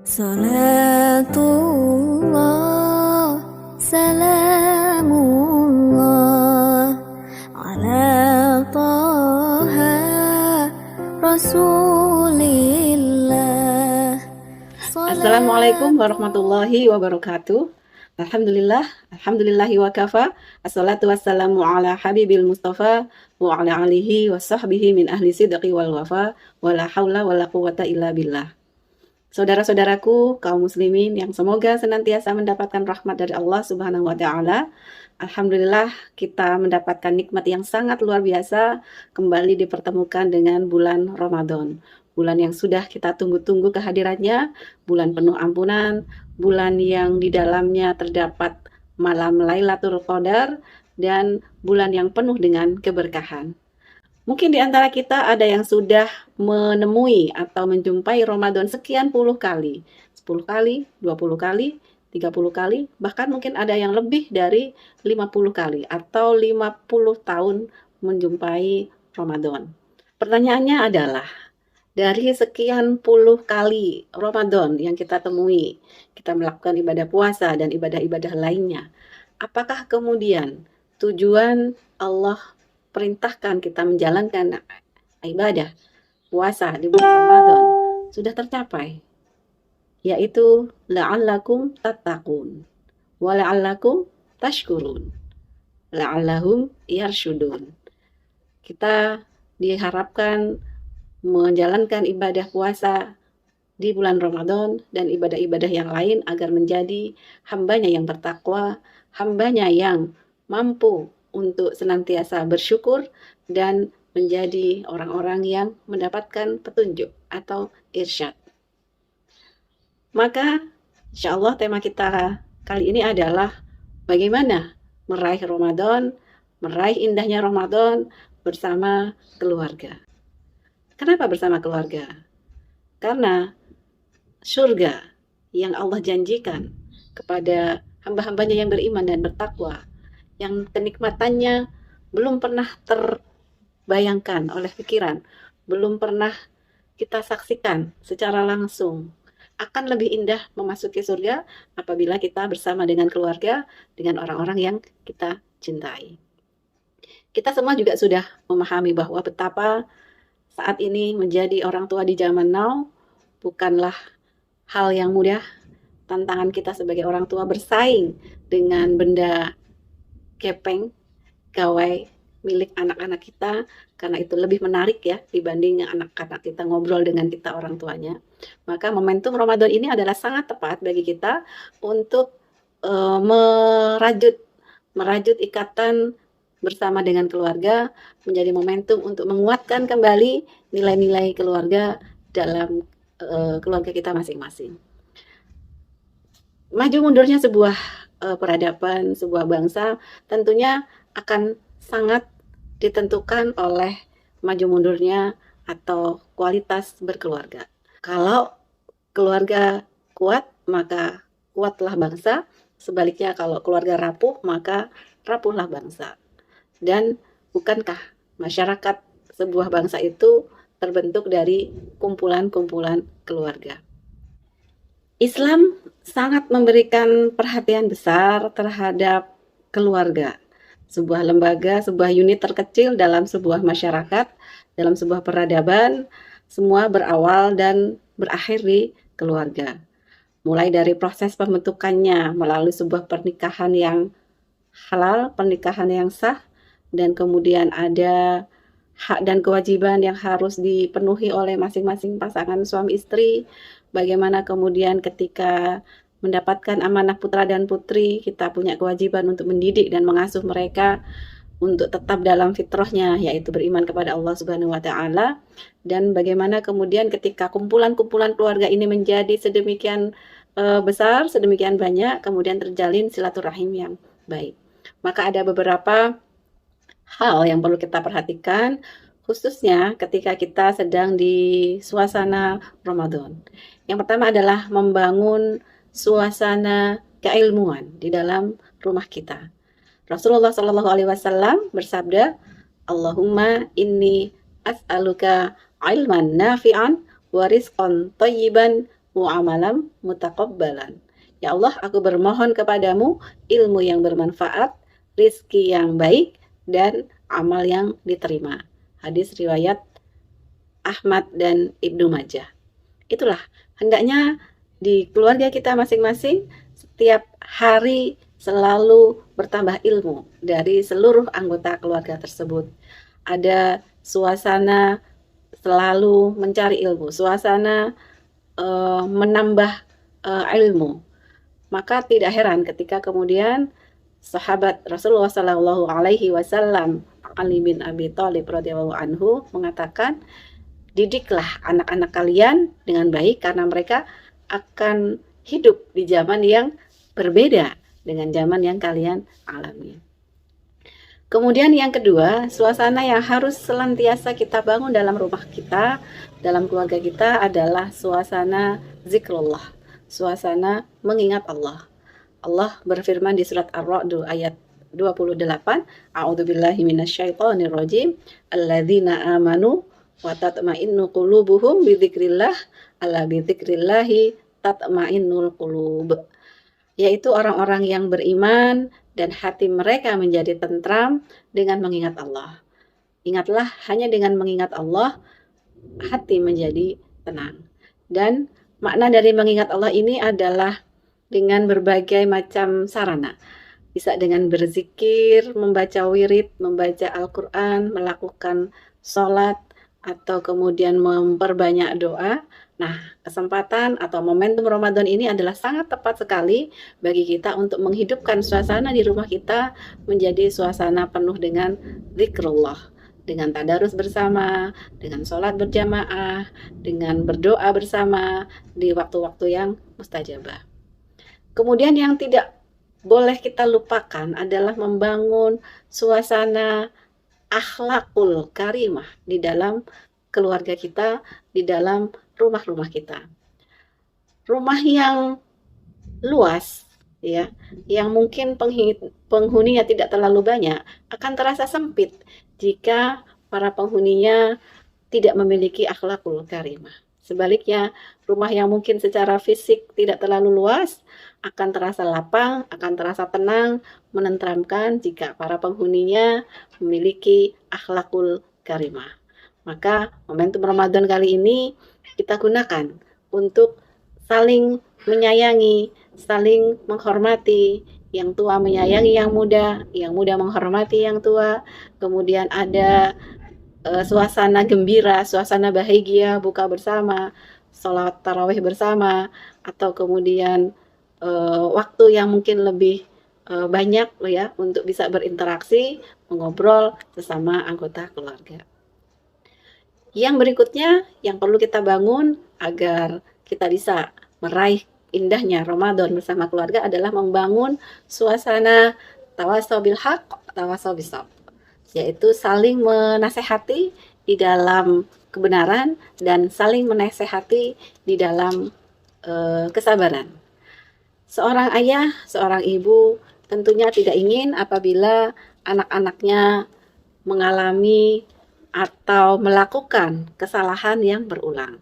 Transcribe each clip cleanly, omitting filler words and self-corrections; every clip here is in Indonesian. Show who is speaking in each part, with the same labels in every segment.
Speaker 1: Salatullah, salamullah, ala taha rasulillah.
Speaker 2: Assalamualaikum warahmatullahi wabarakatuh. Alhamdulillahi wa kafa. Assalatu wassalamu ala habibil mustafa wa ala alihi wa sahbihi min ahli sidqi wal wafa wa la hawla wa la quwata illa billah. Saudara-saudaraku, kaum muslimin yang semoga senantiasa mendapatkan rahmat dari Allah Subhanahu wa taala. Alhamdulillah kita mendapatkan nikmat yang sangat luar biasa kembali dipertemukan dengan bulan Ramadan. Bulan yang sudah kita tunggu-tunggu kehadirannya, bulan penuh ampunan, bulan yang di dalamnya terdapat malam Lailatul Qadar, dan bulan yang penuh dengan keberkahan. Mungkin di antara kita ada yang sudah menemui atau menjumpai Ramadan sekian puluh kali, 10 kali, 20 kali, 30 kali, bahkan mungkin ada yang lebih dari 50 kali atau 50 tahun menjumpai Ramadan. Pertanyaannya adalah, dari sekian puluh kali Ramadan yang kita temui, kita melakukan ibadah puasa dan ibadah-ibadah lainnya, apakah kemudian tujuan Allah perintahkan kita menjalankan ibadah puasa di bulan Ramadan sudah tercapai? Yaitu la'allakum tattaqun wa la'allakum tashkurun la'allahum yarshudun. Kita diharapkan menjalankan ibadah puasa di bulan Ramadan dan ibadah-ibadah yang lain agar menjadi hambanya yang bertakwa, hambanya yang mampu untuk senantiasa bersyukur dan menjadi orang-orang yang mendapatkan petunjuk atau irsyad. Maka insya Allah tema kita kali ini adalah bagaimana meraih Ramadan, meraih indahnya Ramadan bersama keluarga. Kenapa bersama keluarga? Karena surga yang Allah janjikan kepada hamba-hambanya yang beriman dan bertakwa, yang kenikmatannya belum pernah terbayangkan oleh pikiran, belum pernah kita saksikan secara langsung, akan lebih indah memasuki surga apabila kita bersama dengan keluarga, dengan orang-orang yang kita cintai. Kita semua juga sudah memahami bahwa betapa saat ini menjadi orang tua di zaman now bukanlah hal yang mudah. Tantangan kita sebagai orang tua bersaing dengan benda kepeng, gawai milik anak-anak kita, karena itu lebih menarik ya dibanding anak-anak kita ngobrol dengan kita orang tuanya. Maka momentum Ramadan ini adalah sangat tepat bagi kita untuk merajut ikatan bersama dengan keluarga, menjadi momentum untuk menguatkan kembali nilai-nilai keluarga dalam keluarga kita masing-masing. Maju mundurnya sebuah peradaban, sebuah bangsa tentunya akan sangat ditentukan oleh maju mundurnya atau kualitas berkeluarga. Kalau keluarga kuat, maka kuatlah bangsa. Sebaliknya kalau keluarga rapuh, maka rapuhlah bangsa. Dan bukankah masyarakat sebuah bangsa itu terbentuk dari kumpulan-kumpulan keluarga? Islam sangat memberikan perhatian besar terhadap keluarga, sebuah lembaga, sebuah unit terkecil dalam sebuah masyarakat, dalam sebuah peradaban, semua berawal dan berakhir di keluarga. Mulai dari proses pembentukannya melalui sebuah pernikahan yang halal, pernikahan yang sah, dan kemudian ada hak dan kewajiban yang harus dipenuhi oleh masing-masing pasangan suami istri. Bagaimana kemudian ketika mendapatkan amanah putra dan putri, kita punya kewajiban untuk mendidik dan mengasuh mereka untuk tetap dalam fitrahnya, yaitu beriman kepada Allah Subhanahu wa taala. Dan bagaimana kemudian ketika kumpulan-kumpulan keluarga ini menjadi sedemikian besar, sedemikian banyak, kemudian terjalin silaturahim yang baik. Maka ada beberapa hal yang perlu kita perhatikan, khususnya ketika kita sedang di suasana Ramadan. Yang pertama adalah membangun suasana keilmuan di dalam rumah kita. Rasulullah Shallallahu Alaihi Wasallam bersabda, Allahumma inni as'aluka ilman nafi'an wa rizqan thayyiban wa amalan mutaqabbalan. Ya Allah, aku bermohon kepadamu ilmu yang bermanfaat, rizki yang baik, dan amal yang diterima. Hadis riwayat Ahmad dan Ibnu Majah. Itulah, hendaknya di keluarga kita masing-masing setiap hari selalu bertambah ilmu dari seluruh anggota keluarga tersebut. Ada suasana selalu mencari ilmu, suasana menambah ilmu. Maka tidak heran ketika kemudian sahabat Rasulullah Shallallahu Alaihi Wasallam Ali bin Abi Thalib radhiyallahu anhu mengatakan, didiklah anak-anak kalian dengan baik karena mereka akan hidup di zaman yang berbeda dengan zaman yang kalian alami. Kemudian yang kedua, suasana yang harus senantiasa kita bangun dalam rumah kita, dalam keluarga kita adalah suasana zikrullah, suasana mengingat Allah. Allah berfirman di surat Ar-Ra'd ayat 28, A'udzubillahi minasyaitonirrajim, alladzina amanu wa tatma'innu qulubuhum bidzikrillah, ala bidzikrillahi tatma'innul qulub. Yaitu orang-orang yang beriman dan hati mereka menjadi tentram dengan mengingat Allah. Ingatlah, hanya dengan mengingat Allah hati menjadi tenang. Dan makna dari mengingat Allah ini adalah dengan berbagai macam sarana. Bisa dengan berzikir, membaca wirid, membaca Al-Quran, melakukan sholat, atau kemudian memperbanyak doa. Nah, kesempatan atau momentum Ramadan ini adalah sangat tepat sekali bagi kita untuk menghidupkan suasana di rumah kita menjadi suasana penuh dengan zikrullah, dengan tadarus bersama, dengan sholat berjamaah, dengan berdoa bersama di waktu-waktu yang mustajabah. Kemudian yang tidak boleh kita lupakan adalah membangun suasana akhlakul karimah di dalam keluarga kita, di dalam rumah-rumah kita. Rumah yang luas, ya, yang mungkin penghuninya tidak terlalu banyak, akan terasa sempit jika para penghuninya tidak memiliki akhlakul karimah. Sebaliknya, rumah yang mungkin secara fisik tidak terlalu luas akan terasa lapang, akan terasa tenang, menenteramkan jika para penghuninya memiliki akhlakul karimah. Maka momentum Ramadan kali ini kita gunakan untuk saling menyayangi, saling menghormati, yang tua menyayangi yang muda menghormati yang tua, kemudian ada suasana gembira, suasana bahagia, buka bersama, sholat tarawih bersama, atau kemudian waktu yang mungkin lebih banyak ya untuk bisa berinteraksi, mengobrol sesama anggota keluarga. Yang berikutnya yang perlu kita bangun agar kita bisa meraih indahnya Ramadan bersama keluarga adalah membangun suasana tawasau bil haq, tawasau bis sabr, yaitu saling menasehati di dalam kebenaran dan saling menasehati di dalam kesabaran. Seorang ayah, seorang ibu tentunya tidak ingin apabila anak-anaknya mengalami atau melakukan kesalahan yang berulang.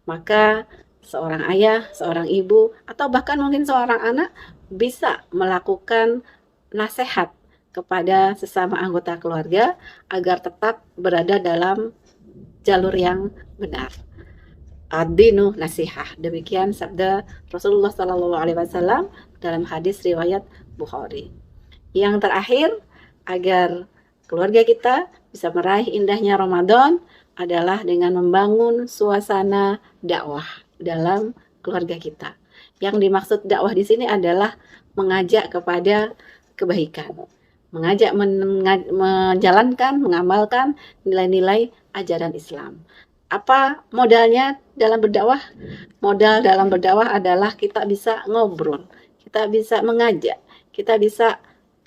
Speaker 2: Maka seorang ayah, seorang ibu, atau bahkan mungkin seorang anak bisa melakukan nasihat kepada sesama anggota keluarga agar tetap berada dalam jalur yang benar. Ad-dinu nasihah. Demikian sabda Rasulullah SAW dalam hadis riwayat Bukhari. Yang terakhir, agar keluarga kita bisa meraih indahnya Ramadan adalah dengan membangun suasana dakwah dalam keluarga kita. Yang dimaksud dakwah di sini adalah mengajak kepada kebaikan, mengajak menjalankan, mengamalkan nilai-nilai ajaran Islam. Apa modalnya dalam berdakwah? Modal dalam berdakwah adalah kita bisa ngobrol, kita bisa mengajak, kita bisa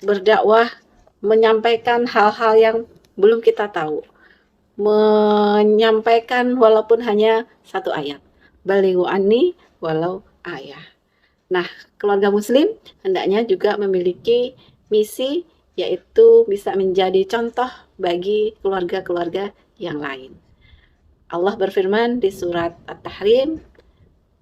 Speaker 2: berdakwah, menyampaikan hal-hal yang belum kita tahu, menyampaikan walaupun hanya satu ayat, balighu anni walau ayah. Nah, keluarga muslim hendaknya juga memiliki misi, yaitu bisa menjadi contoh bagi keluarga-keluarga yang lain. Allah berfirman di surat At-Tahrim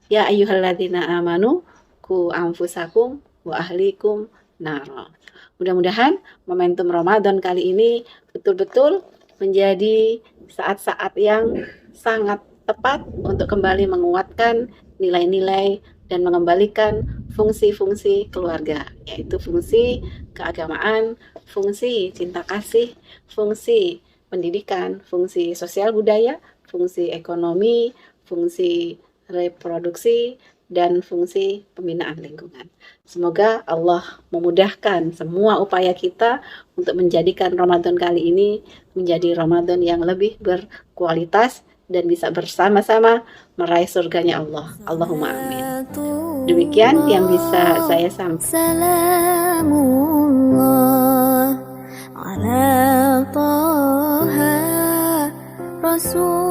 Speaker 2: Ya ayyuhalladzina amanu ku anfusakum wa ahlikum naro. Mudah-mudahan momentum Ramadan kali ini betul-betul menjadi saat-saat yang sangat tepat untuk kembali menguatkan nilai-nilai dan mengembalikan fungsi-fungsi keluarga, yaitu fungsi keagamaan, fungsi cinta kasih, fungsi pendidikan, fungsi sosial budaya, fungsi ekonomi, fungsi reproduksi, dan fungsi pembinaan lingkungan. Semoga Allah memudahkan semua upaya kita untuk menjadikan Ramadan kali ini menjadi Ramadan yang lebih berkualitas dan bisa bersama-sama meraih surganya Allah. Allahumma amin. Demikian yang bisa saya sampaikan.
Speaker 1: Salamullah ala Taha Rasul